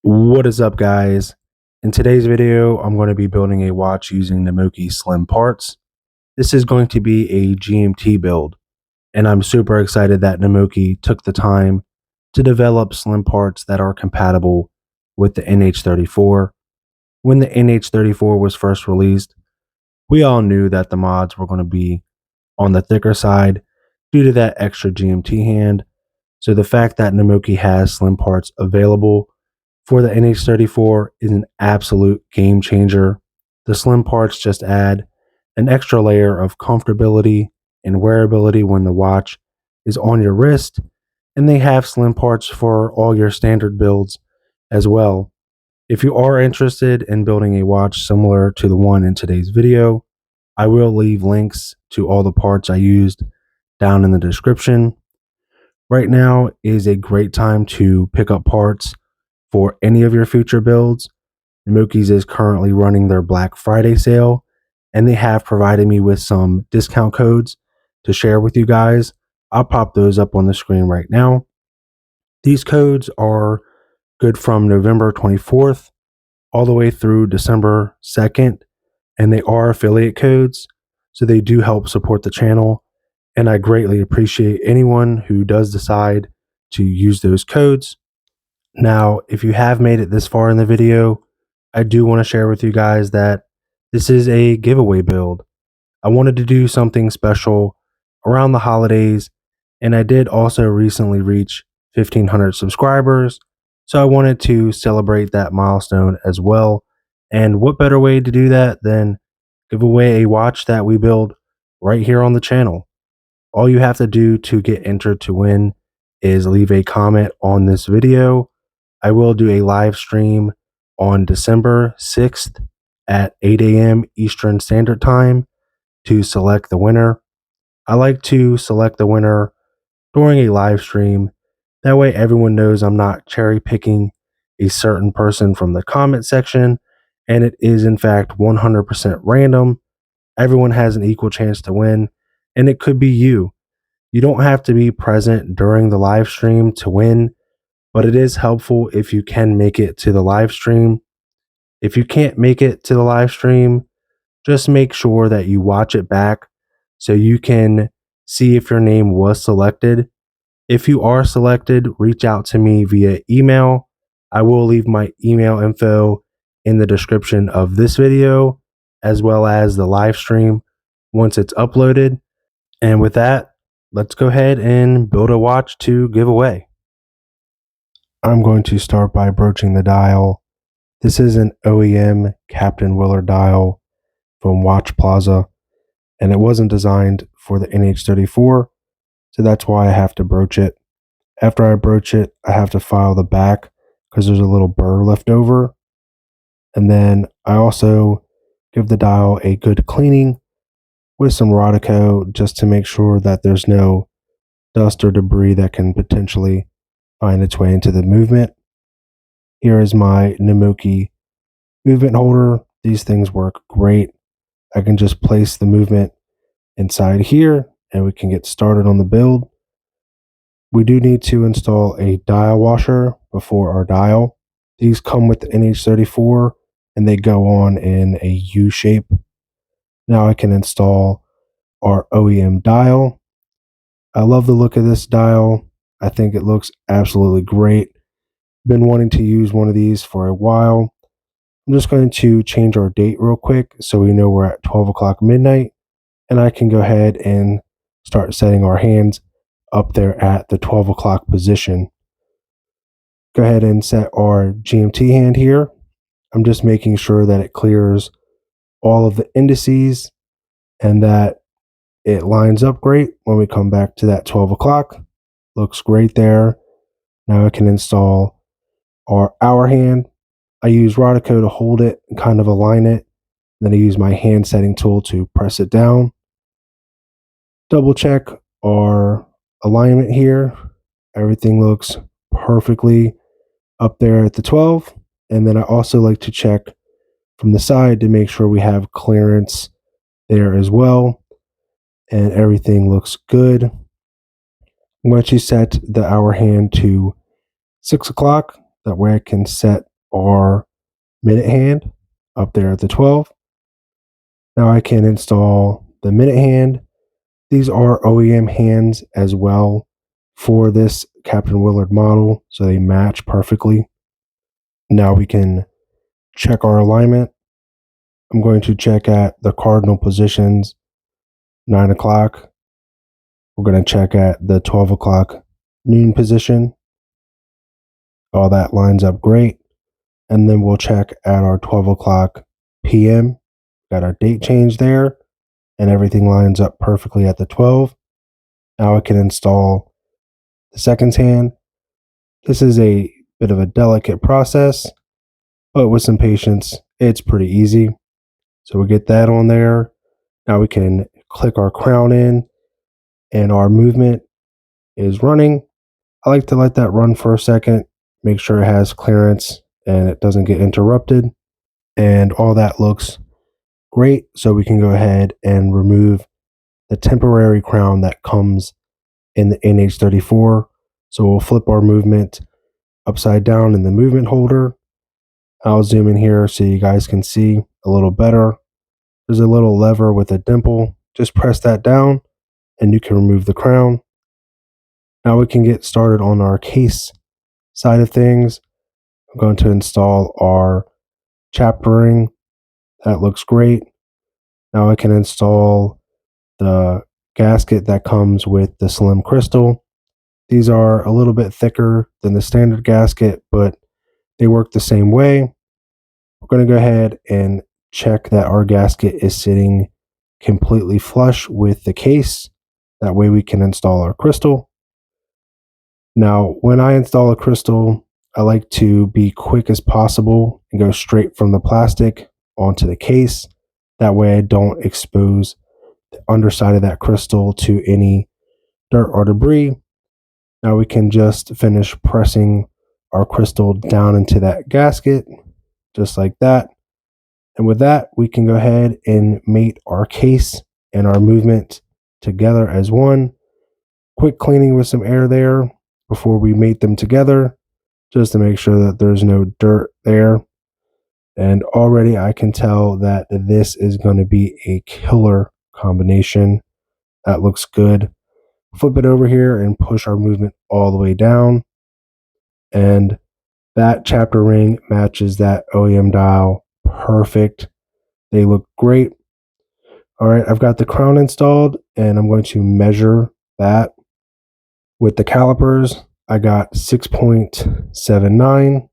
What is up, guys? In today's video, I'm going to be building a watch using Namoki slim parts. This is going to be a GMT build, and I'm super excited that Namoki took the time to develop slim parts that are compatible with the NH34. When the NH34 was first released, we all knew that the mods were going to be on the thicker side due to that extra GMT hand. So the fact that Namoki has slim parts available for the NH34 is an absolute game changer. The slim parts just add an extra layer of comfortability and wearability when the watch is on your wrist, and they have slim parts for all your standard builds as well. If you are interested in building a watch similar to the one in today's video, I will leave links to all the parts I used down in the description. Right now is a great time to pick up parts for any of your future builds. Namoki's is currently running their Black Friday sale, and they have provided me with some discount codes to share with you guys. I'll pop those up on the screen right now. These codes are good from November 24th all the way through December 2nd, and they are affiliate codes, so they do help support the channel, and I greatly appreciate anyone who does decide to use those codes. Now, if you have made it this far in the video, I do want to share with you guys that this is a giveaway build. I wanted to do something special around the holidays, and I did also recently reach 1,500 subscribers, so I wanted to celebrate that milestone as well. And what better way to do that than give away a watch that we build right here on the channel? All you have to do to get entered to win is leave a comment on this video. I will do a live stream on December 6th at 8 a.m. Eastern Standard Time to select the winner. I like to select the winner during a live stream. That way everyone knows I'm not cherry picking a certain person from the comment section, and it is in fact 100% random. Everyone has an equal chance to win, and it could be you. You don't have to be present during the live stream to win, but it is helpful if you can make it to the live stream. If you can't make it to the live stream, just make sure that you watch it back so you can see if your name was selected. If you are selected, reach out to me via email. I will leave my email info in the description of this video, as well as the live stream once it's uploaded. And with that, let's go ahead and build a watch to give away. I'm going to start by broaching the dial. This is an OEM Captain Willard dial from Watch Plaza, and it wasn't designed for the NH34, so that's why I have to broach it. After I broach it, I have to file the back because there's a little burr left over. And then I also give the dial a good cleaning with some Rodico just to make sure that there's no dust or debris that can potentially find its way into the movement. Here is my Namoki movement holder. These things work great. I can just place the movement inside here and we can get started on the build. We do need to install a dial washer before our dial. These come with the NH34 and they go on in a U shape. Now I can install our OEM dial. I love the look of this dial. I think it looks absolutely great. Been wanting to use one of these for a while. I'm just going to change our date real quick so we know we're at 12 o'clock midnight, and I can go ahead and start setting our hands up there at the 12 o'clock position. Go ahead and set our GMT hand here. I'm just making sure that it clears all of the indices and that it lines up great when we come back to that 12 o'clock. Looks great there. Now I can install our hour hand. I use Rodico to hold it and kind of align it. Then I use my hand setting tool to press it down. Double check our alignment here. Everything looks perfectly up there at the 12. And then I also like to check from the side to make sure we have clearance there as well. And everything looks good. Once you set the hour hand to 6 o'clock, that way I can set our minute hand up there at the 12. Now I can install the minute hand. These are OEM hands as well for this Captain Willard model, so they match perfectly. Now we can check our alignment. I'm going to check at the cardinal positions, 9 o'clock. We're going to check at the 12 o'clock noon position. All that lines up great. And then we'll check at our 12 o'clock PM. Got our date change there, and everything lines up perfectly at the 12. Now I can install the seconds hand. This is a bit of a delicate process, but with some patience, it's pretty easy. So we get that on there. Now we can click our crown in, and our movement is running. I like to let that run for a second, make sure it has clearance and it doesn't get interrupted. And all that looks great. So we can go ahead and remove the temporary crown that comes in the NH34. So we'll flip our movement upside down in the movement holder. I'll zoom in here so you guys can see a little better. There's a little lever with a dimple. Just press that down and you can remove the crown. Now we can get started on our case side of things. I'm going to install our chapter ring. That looks great. Now I can install the gasket that comes with the slim crystal. These are a little bit thicker than the standard gasket, but they work the same way. We're going to go ahead and check that our gasket is sitting completely flush with the case. That way we can install our crystal. Now, when I install a crystal, I like to be quick as possible and go straight from the plastic onto the case. That way I don't expose the underside of that crystal to any dirt or debris. Now we can just finish pressing our crystal down into that gasket, just like that. And with that, we can go ahead and mate our case and our movement together as one. Quick cleaning with some air there before we mate them together, just to make sure that there's no dirt there. And already I can tell that this is going to be a killer combination. That looks good. Flip it over here and push our movement all the way down. And that chapter ring matches that OEM dial perfect. They look great. All right, I've got the crown installed and I'm going to measure that. With the calipers, I got 6.79.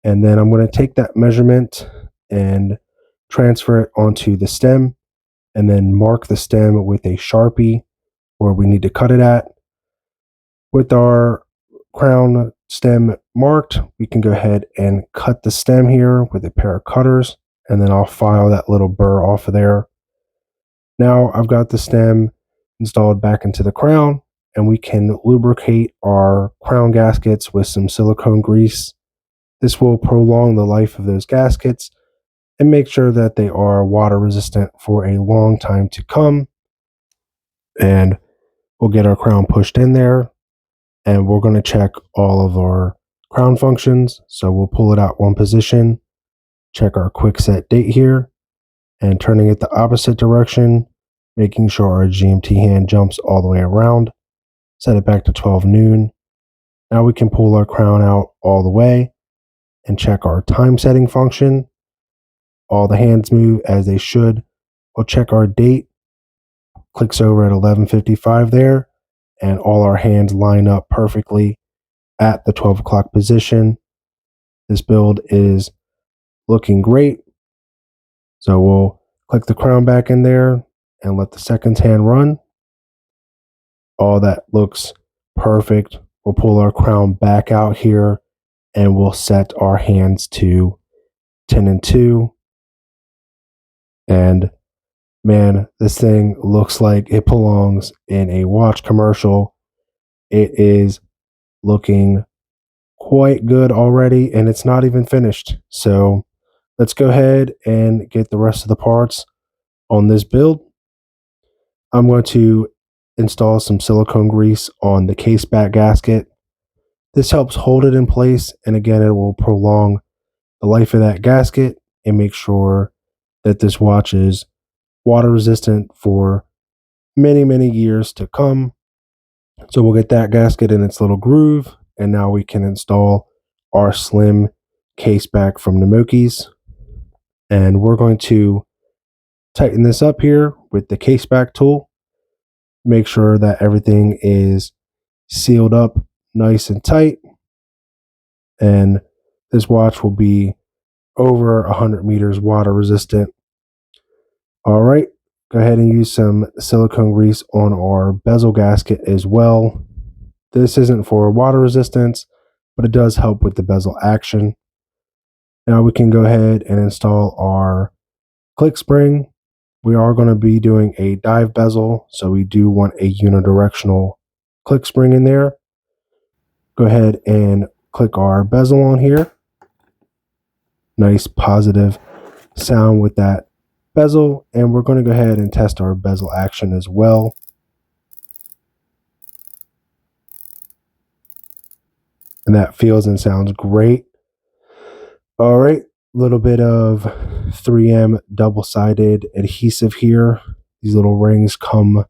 And then I'm going to take that measurement and transfer it onto the stem and then mark the stem with a Sharpie where we need to cut it at. With our crown stem marked, we can go ahead and cut the stem here with a pair of cutters, and then I'll file that little burr off of there. Now I've got the stem installed back into the crown, and we can lubricate our crown gaskets with some silicone grease. This will prolong the life of those gaskets and make sure that they are water resistant for a long time to come. And we'll get our crown pushed in there, and we're going to check all of our crown functions. So we'll pull it out one position, check our quick set date here, and turning it the opposite direction, making sure our GMT hand jumps all the way around. Set it back to 12 noon. Now we can pull our crown out all the way and check our time setting function. All the hands move as they should. We'll check our date. Clicks over at 11:55 there, and all our hands line up perfectly at the 12 o'clock position. This build is looking great. So we'll click the crown back in there and let the seconds hand run. All that looks perfect. We'll pull our crown back out here and we'll set our hands to 10 and 2. And man, this thing looks like it belongs in a watch commercial. It is looking quite good already, and it's not even finished. So let's go ahead and get the rest of the parts on this build. I'm going to install some silicone grease on the case back gasket. This helps hold it in place, and again, it will prolong the life of that gasket and make sure that this watch is water resistant for many, many years to come. So we'll get that gasket in its little groove, and now we can install our slim case back from Namoki's. And we're going to tighten this up here with the case back tool. Make sure that everything is sealed up nice and tight. And this watch will be over 100 meters water resistant. All right, go ahead and use some silicone grease on our bezel gasket as well. This isn't for water resistance, but it does help with the bezel action. Now we can go ahead and install our click spring. We are going to be doing a dive bezel, so we do want a unidirectional click spring in there. Go ahead and click our bezel on here. Nice positive sound with that bezel, and we're going to go ahead and test our bezel action as well. And that feels and sounds great. All right, a little bit of 3M double-sided adhesive here. These little rings come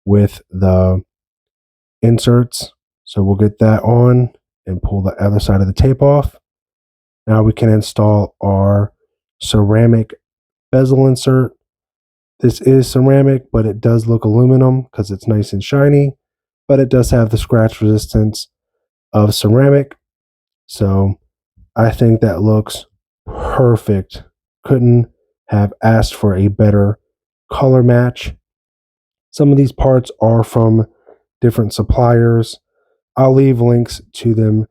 with the inserts, so we'll get that on and pull the other side of the tape off. Now we can install our ceramic bezel insert. This is ceramic, but it does look aluminum because it's nice and shiny, but it does have the scratch resistance of ceramic. So I think that looks perfect. Couldn't have asked for a better color match. Some of these parts are from different suppliers. I'll leave links to them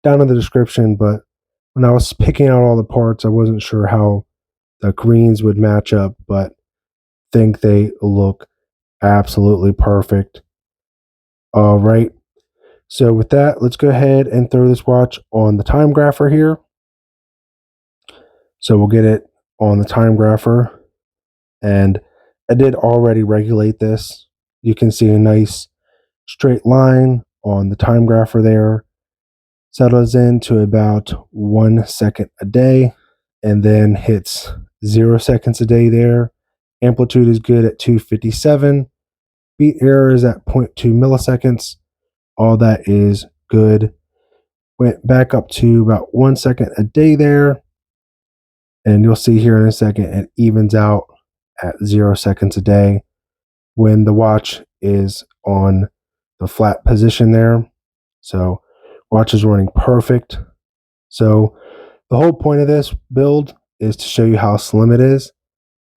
down in the description, but when I was picking out all the parts, I wasn't sure how the greens would match up, but think they look absolutely perfect. All right. So with that, let's go ahead and throw this watch on the time grapher here. So we'll get it on the time grapher, and I did already regulate this. You can see a nice straight line on the time grapher there. Settles into about 1 second a day, and then hits 0 seconds a day there. Amplitude is good at 257. Beat error is at 0.2 milliseconds. All that is good. Went back up to about 1 second a day there. And you'll see here in a second, it evens out at 0 seconds a day when the watch is on the flat position there. So watch is running perfect. So the whole point of this build is to show you how slim it is.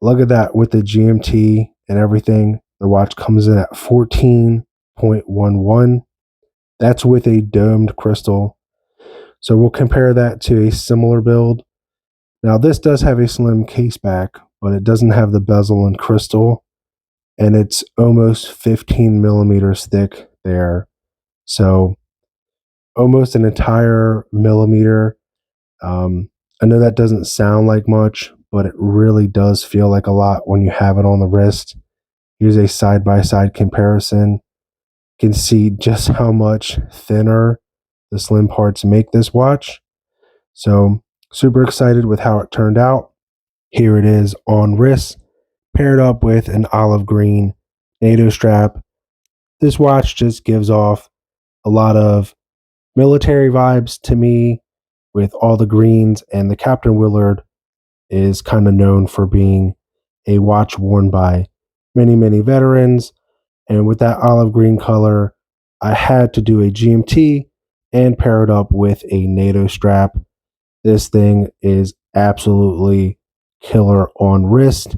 Look at that with the GMT and everything. The watch comes in at 14.11. That's with a domed crystal. So we'll compare that to a similar build. Now this does have a slim case back, but it doesn't have the bezel and crystal, and it's almost 15 millimeters thick there. So almost an entire millimeter. I know that doesn't sound like much, but it really does feel like a lot when you have it on the wrist. Here's a side-by-side comparison. You can see just how much thinner the slim parts make this watch. So super excited with how it turned out. Here it is on wrist, paired up with an olive green NATO strap. This watch just gives off a lot of military vibes to me with all the greens, and the Captain Willard is kind of known for being a watch worn by many, many veterans. And with that olive green color, I had to do a GMT and pair it up with a NATO strap. This thing is absolutely killer on wrist.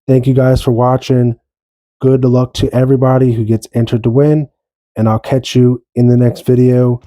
Thank you guys for watching. Good luck to everybody who gets entered to win, and I'll catch you in the next video.